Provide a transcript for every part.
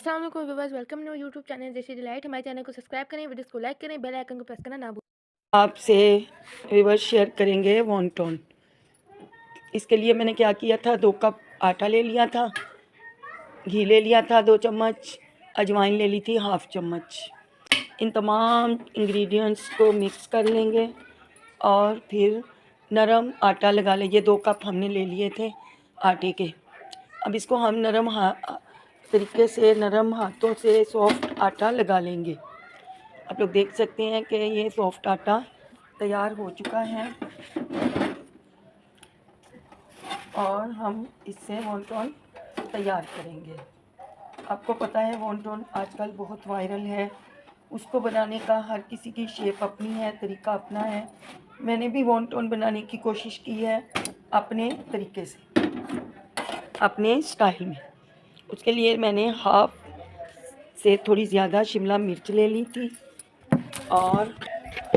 अस्सलाम वालेकुम viewers, welcome new YouTube channel जैसी डिलाइट। हमारे चैनल को सब्सक्राइब करें, वीडियोस को लाइक करें, बेल आइकन को प्रेस करना ना भूलें। आपसे रिवर्स शेयर करेंगे वॉन्टॉन। इसके लिए मैंने क्या किया था, 2 कप आटा ले लिया था, घी ले लिया था 2 चम्मच, अजवाइन ले ली थी हाफ चम्मच। इन तमाम इंग्रेडिएंट्स को मिक्स कर लेंगे और फिर नरम आटा लगा लेंगे। 2 कप हमने ले लिए थे आटे के। अब इसको हम नरम तरीके से नरम हाथों से सॉफ्ट आटा लगा लेंगे। आप लोग देख सकते हैं कि ये सॉफ्ट आटा तैयार हो चुका है और हम इससे वॉन्टॉन तैयार करेंगे। आपको पता है वॉन्टॉन आजकल बहुत वायरल है। उसको बनाने का हर किसी की शेप अपनी है, तरीका अपना है। मैंने भी वॉन्टॉन बनाने की कोशिश की है अपने तरीके से, अपने स्टाइल में। उसके लिए मैंने हाफ से थोड़ी ज़्यादा शिमला मिर्च ले ली थी और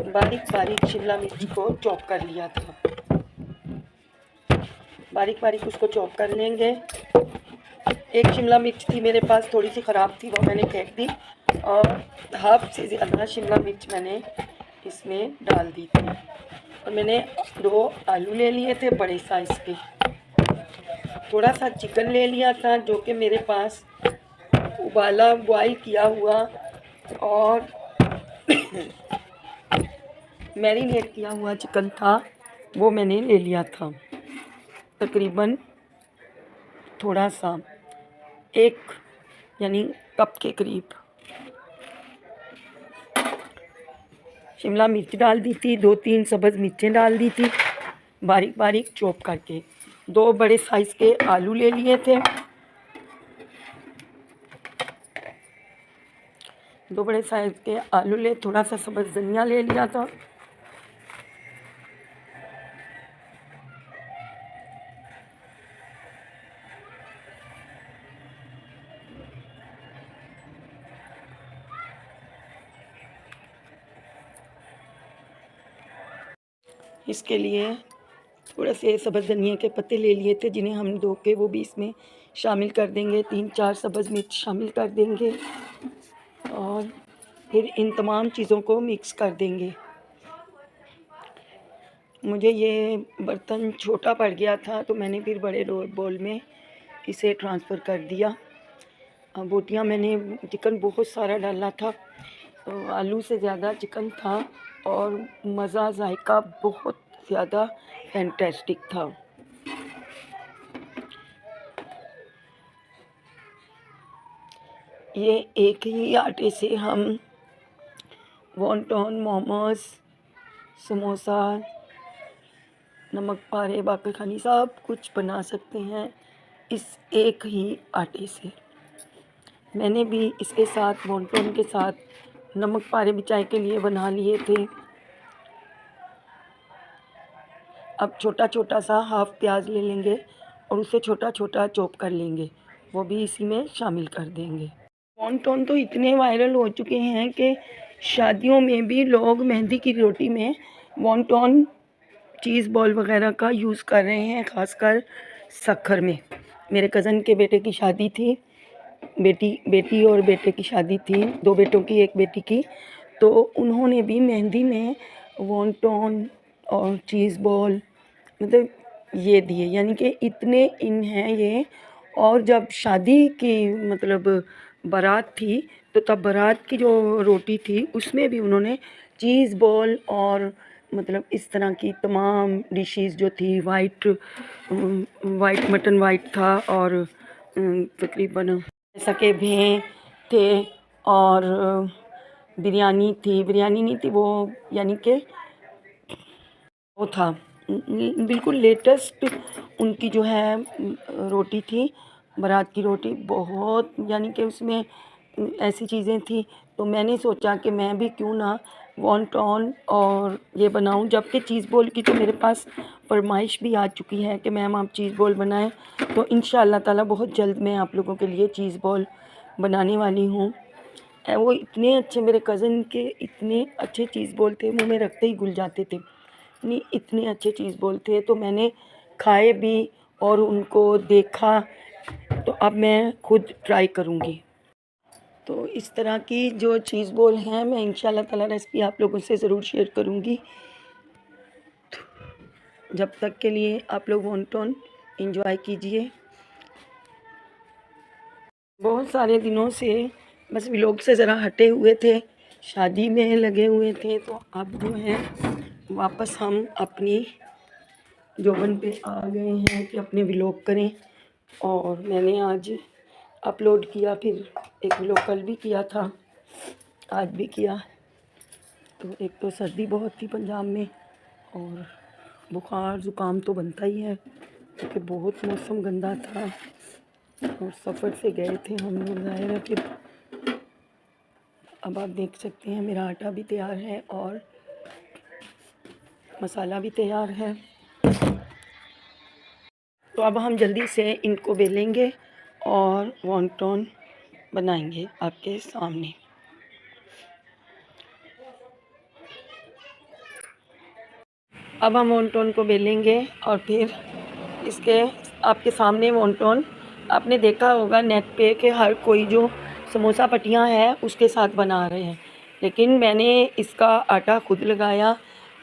बारीक बारीक शिमला मिर्च को चॉप कर लिया था। बारीक बारीक उसको चॉप कर लेंगे। एक शिमला मिर्च थी मेरे पास, थोड़ी सी ख़राब थी, वो मैंने फेंक दी और हाफ से ज़्यादा शिमला मिर्च मैंने इसमें डाल दी थी। और मैंने 2 आलू ले लिए थे बड़े साइज़ के। थोड़ा सा चिकन ले लिया था जो कि मेरे पास उबाला बॉयल किया हुआ और मैरिनेट किया हुआ चिकन था, वो मैंने ले लिया था। तकरीबन थोड़ा सा 1 यानी कप के करीब शिमला मिर्च डाल दी थी, 2-3 सब्ज़ मिर्चें डाल दी थी बारीक बारीक चॉप करके। 2 बड़े साइज़ के आलू ले लिए थे, 2 बड़े साइज़ के आलू ले, थोड़ा सा सब्ज़ धनिया ले लिया था। इसके लिए थोड़े से सब्ज़ धनिया के पत्ते ले लिए थे जिन्हें हम धो के वो भी इसमें शामिल कर देंगे। 3-4 सब्ज़ मिर्च शामिल कर देंगे और फिर इन तमाम चीज़ों को मिक्स कर देंगे। मुझे ये बर्तन छोटा पड़ गया था तो मैंने फिर बड़े बोल में इसे ट्रांसफ़र कर दिया। बोटियाँ मैंने चिकन बहुत सारा डाला था, तो आलू से ज़्यादा चिकन था और मज़ा जायका बहुत ज़्यादा फैंटास्टिक था। ये एक ही आटे से हम वॉन्टॉन, मोमोज़, समोसा, नमक पारे, बाक़ी खानी सब कुछ बना सकते हैं इस एक ही आटे से। मैंने भी इसके साथ वॉन्टॉन के साथ नमक पारे भी चाय के लिए बना लिए थे। अब छोटा छोटा सा हाफ प्याज ले लेंगे और उसे छोटा छोटा चॉप कर लेंगे, वो भी इसी में शामिल कर देंगे। वॉन्टॉन तो इतने वायरल हो चुके हैं कि शादियों में भी लोग मेहंदी की रोटी में वॉन्टॉन चीज़ बॉल वगैरह का यूज़ कर रहे हैं, ख़ासकर सखर में। मेरे कज़न के बेटे की शादी थी, बेटी और बेटे की शादी थी, 2 बेटों की 1 बेटी की, तो उन्होंने भी मेहंदी में वॉन्टॉन और चीज़ बॉल मतलब ये दिए, यानी कि इतने इन हैं ये। और जब शादी की मतलब बारात थी तो तब बारात की जो रोटी थी उसमें भी उन्होंने चीज़ बॉल और मतलब इस तरह की तमाम डिशेस जो थी, वाइट मटन वाइट था और तकरीबन जैसा कि भें थे और बिरयानी थी, बिरयानी नहीं थी वो, यानी कि वो था बिल्कुल लेटेस्ट उनकी जो है रोटी थी, बारात की रोटी बहुत, यानी कि उसमें ऐसी चीज़ें थी। तो मैंने सोचा कि मैं भी क्यों ना वॉन्टॉन और ये बनाऊं, जबकि चीज़ बॉल की तो मेरे पास फरमाइश भी आ चुकी है कि मैम आप चीज़ बॉल बनाएं। तो इंशाअल्लाह ताला बहुत जल्द मैं आप लोगों के लिए चीज़ बॉल बनाने वाली हूँ। वो इतने अच्छे, मेरे कज़न के इतने अच्छे चीज़ बॉल थे, मुँह में रखते ही घुल जाते थे, नहीं इतने अच्छे चीज़ बॉल थे। तो मैंने खाए भी और उनको देखा, तो अब मैं खुद ट्राई करूँगी। तो इस तरह की जो चीज़ बॉल हैं मैं इंशाल्लाह ताला रेसिपी आप लोगों से ज़रूर शेयर करूँगी। जब तक के लिए आप लोग वॉन्टन एंजॉय कीजिए। बहुत सारे दिनों से बस व्लॉग से ज़रा हटे हुए थे, शादी में लगे हुए थे, तो अब जो है वापस हम अपनी जोबन पे आ गए हैं कि अपने व्लॉग करें। और मैंने आज अपलोड किया, फिर एक व्लॉग कल भी किया था, आज भी किया। तो एक तो सर्दी बहुत थी पंजाब में और बुखार ज़ुकाम तो बनता ही है क्योंकि बहुत मौसम गंदा था और सफ़र से गए थे हम लोग, ज़ाहिर है। फिर अब आप देख सकते हैं मेरा आटा भी तैयार है और मसाला भी तैयार है। तो अब हम जल्दी से इनको बेलेंगे और वॉन्टन बनाएंगे आपके सामने। अब हम वॉन्टन को बेलेंगे और फिर इसके आपके सामने वॉन्टन आपने देखा होगा नेट पे कि हर कोई जो समोसा पट्टियाँ हैं उसके साथ बना रहे हैं, लेकिन मैंने इसका आटा खुद लगाया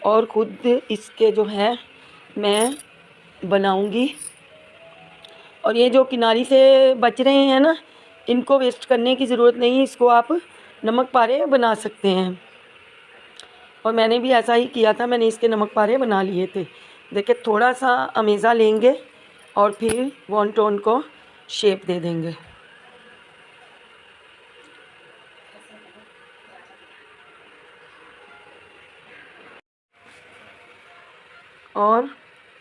और ख़ुद इसके जो है मैं बनाऊंगी। और ये जो किनारी से बच रहे हैं ना, इनको वेस्ट करने की ज़रूरत नहीं, इसको आप नमक पारे बना सकते हैं। और मैंने भी ऐसा ही किया था, मैंने इसके नमक पारे बना लिए थे। देखिए थोड़ा सा अमेज़ा लेंगे और फिर वॉन्टन को शेप दे देंगे। और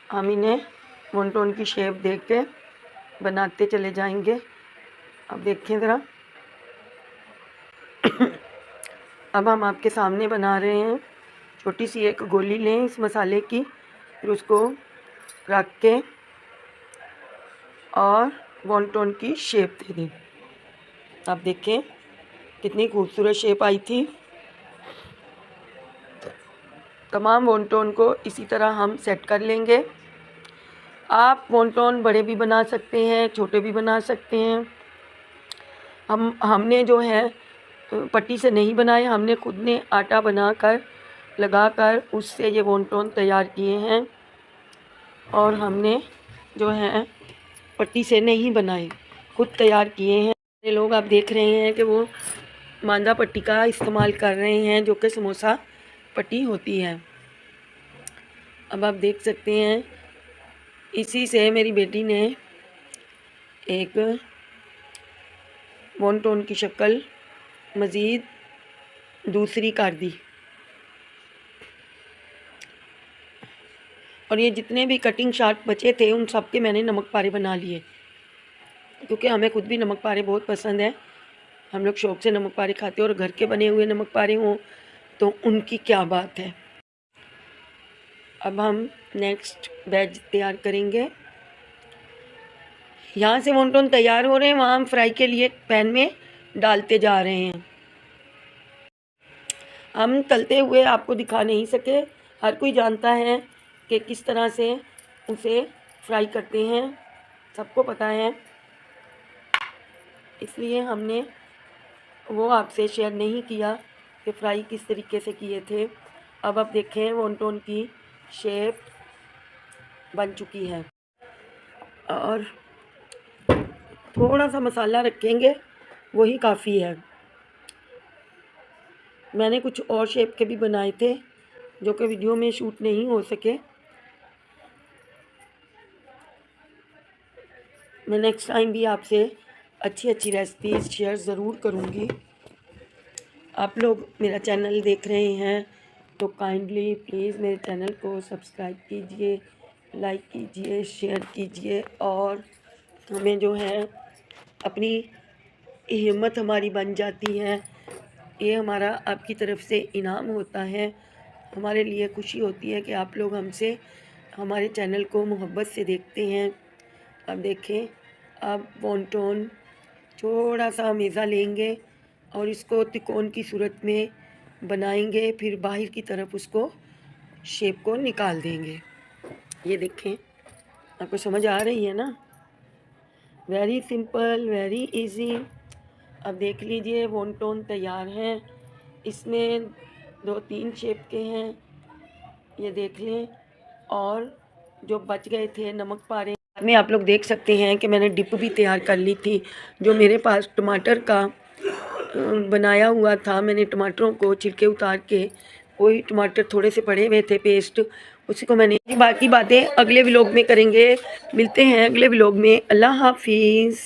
हम इन्हें वॉन्टन की शेप दे के बनाते चले जाएंगे। अब देखें ज़रा अब हम आपके सामने बना रहे हैं। छोटी सी एक गोली लें इस मसाले की, फिर उसको रख के और वॉन्टन की शेप दे दें। आप देखें कितनी खूबसूरत शेप आई थी। तमाम वॉन्टन को इसी तरह हम सेट कर लेंगे। आप वॉन्टन बड़े भी बना सकते हैं, छोटे भी बना सकते हैं। हमने जो है पट्टी से नहीं बनाए, हमने खुद ने आटा बनाकर लगाकर उससे ये वॉन्टन तैयार किए हैं। और हमने जो है पट्टी से नहीं बनाए, खुद तैयार किए हैं। ये लोग आप देख रहे हैं कि वो मांदा पट्टी का इस्तेमाल कर रहे हैं जो कि समोसा पट्टी होती है। अब आप देख सकते हैं इसी से मेरी बेटी ने एक वॉन्टन की शक्ल मज़ीद दूसरी कर दी। और ये जितने भी कटिंग शार्ट बचे थे उन सब के मैंने नमक पारे बना लिए, क्योंकि हमें खुद भी नमक पारे बहुत पसंद है। हम लोग शौक़ से नमक पारे खाते हैं और घर के बने हुए नमक पारे हों तो उनकी क्या बात है। अब हम नेक्स्ट बैच तैयार करेंगे। यहाँ से वॉन्टन तैयार हो रहे हैं, वहाँ हम फ्राई के लिए पैन में डालते जा रहे हैं। हम तलते हुए आपको दिखा नहीं सके, हर कोई जानता है कि किस तरह से उसे फ्राई करते हैं, सबको पता है, इसलिए हमने वो आपसे शेयर नहीं किया कि फ्राई किस तरीके से किए थे। अब आप देखें वॉन्टन की शेप बन चुकी है और थोड़ा सा मसाला रखेंगे, वही काफ़ी है। मैंने कुछ और शेप के भी बनाए थे जो कि वीडियो में शूट नहीं हो सके। मैं नेक्स्ट टाइम भी आपसे अच्छी अच्छी रेसिपीज़ शेयर ज़रूर करूँगी। आप लोग मेरा चैनल देख रहे हैं तो काइंडली प्लीज़ मेरे चैनल को सब्सक्राइब कीजिए, लाइक कीजिए, शेयर कीजिए। और हमें जो है अपनी हिम्मत हमारी बन जाती है, ये हमारा आपकी तरफ से इनाम होता है। हमारे लिए खुशी होती है कि आप लोग हमसे हमारे चैनल को मोहब्बत से देखते हैं। अब देखें, अब वॉन्टन थोड़ा सा मेज़ा लेंगे और इसको तिकोन की सूरत में बनाएंगे, फिर बाहर की तरफ उसको शेप को निकाल देंगे। ये देखें, आपको समझ आ रही है ना। Very simple, very easy. अब देख लीजिए वॉन्टोन तैयार हैं। इसमें 2-3 शेप के हैं, ये देख लें। और जो बच गए थे नमक पारे में आप लोग देख सकते हैं कि मैंने डिप भी तैयार कर ली थी। जो मेरे पास टमाटर का बनाया हुआ था, मैंने टमाटरों को छिलके उतार के, वही टमाटर थोड़े से पड़े हुए थे पेस्ट, उसी को मैंने, बाकी बातें अगले व्लॉग में करेंगे। मिलते हैं अगले व्लॉग में। अल्लाह हाफिज़।